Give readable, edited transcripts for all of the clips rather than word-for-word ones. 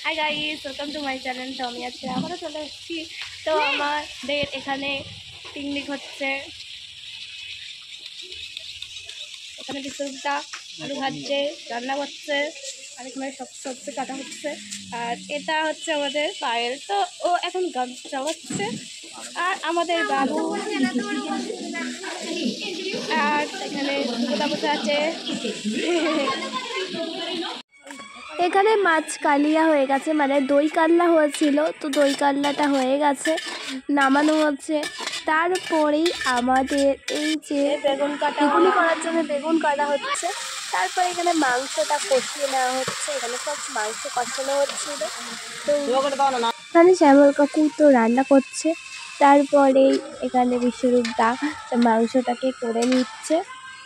Hi guys, welcome to my channel. তো আমি আজকে আবারও চলে এসেছি। তো আমাদের এখানে পিকনিক হচ্ছে। এখানে বিশ্বরূপটা আলু ভাজছে, রান্না করছে, আর এখানে সব সবজি কাটা হচ্ছে। আর এটা হচ্ছে আমাদের পায়েল, তো ও এখন গান চালাচ্ছে। আর আমাদের বাবু, আর এখানে সুগতা বসে আছে। এখানে মাছ কালিয়া হয়ে গেছে, মানে দই কাল্লা হয়েছিল, তো দই কাল্লাটা হয়ে গেছে, নামানো হচ্ছে। তারপরেই আমাদের এই যে বেগুন করার জন্য বেগুন কাটা হচ্ছে। তারপরে এখানে মাংসটা কষিয়ে নেওয়া হচ্ছে। এখানে সব মাংস কষানো হচ্ছিল। তো এখানে শ্যামল কাকু তো রান্না করছে। তারপরেই এখানে বিশ্বরূপ দা মাংসটাকে করে নিচ্ছে,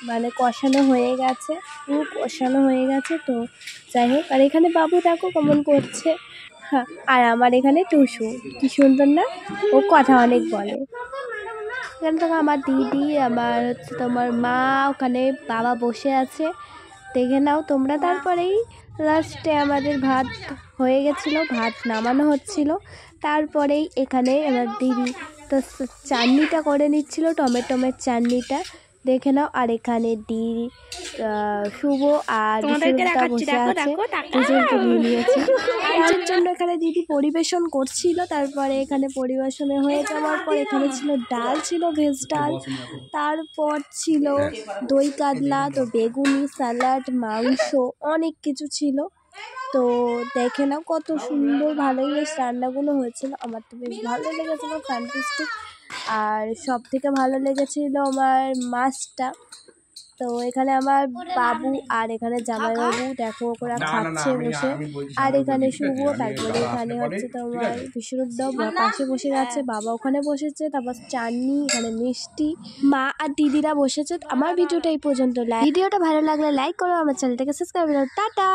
মানে কষানো হয়ে গেছে, পুরো কষানো হয়ে গেছে। তো যাই হোক, আর এখানে বাবু দেখো কেমন করছে। হ্যাঁ, আর আমার এখানে টুসু, কি সুন্দর না, ও কথা অনেক বলে। এখানে তো আমার দিদি, আমার হচ্ছে তোমার মা, ওখানে বাবা বসে আছে, দেখে নাও তোমরা। তারপরেই লাস্টে আমাদের ভাত হয়ে গেছিলো, ভাত নামানো হচ্ছিল। তারপরেই এখানে আমার দিদি তো চাটনিটা করে নিচ্ছিল, টমেটোমের চাটনিটা, দেখে নাও। আর এখানে দিদি শুভ আর বিশ্বরূপটা বসে আছে, দুজনকে নিয়ে নিয়েছে। তার জন্য এখানে দিদি পরিবেশন করছিল। তারপরে এখানে পরিবেশনে হয়ে যাওয়ার পর এখানে ছিল ডাল, ছিল ভেজ ডাল, তারপর ছিল দই কাতলা, তো বেগুনি, স্যালাড, মাংস, অনেক কিছু ছিল। তো দেখে নাও কত সুন্দর, ভালোই বেশ রান্নাগুলো হয়েছিল। আমার তো বেশ ভালো লেগেছিলো, ফ্যান্টাস্টিক। আর সব থেকে ভালো লেগেছিল আমার মাছটা। তো এখানে আমার বাবু আর এখানে জামাইবাবু, দেখো ওরা খাচ্ছে বসে। আর এখানে শুভ, তারপরে এখানে হচ্ছে তোমার বিশ্বরূপদাও পাশে বসে গেছে, বাবা ওখানে বসেছে। তারপর চাটনি, এখানে মিষ্টি, মা আর দিদিরা বসেছে। আমার ভিডিওটা এই পর্যন্ত। ভিডিওটা ভালো লাগলে লাইক করো, আমার চ্যানেলটাকে সাবস্ক্রাইব করো। টাটা।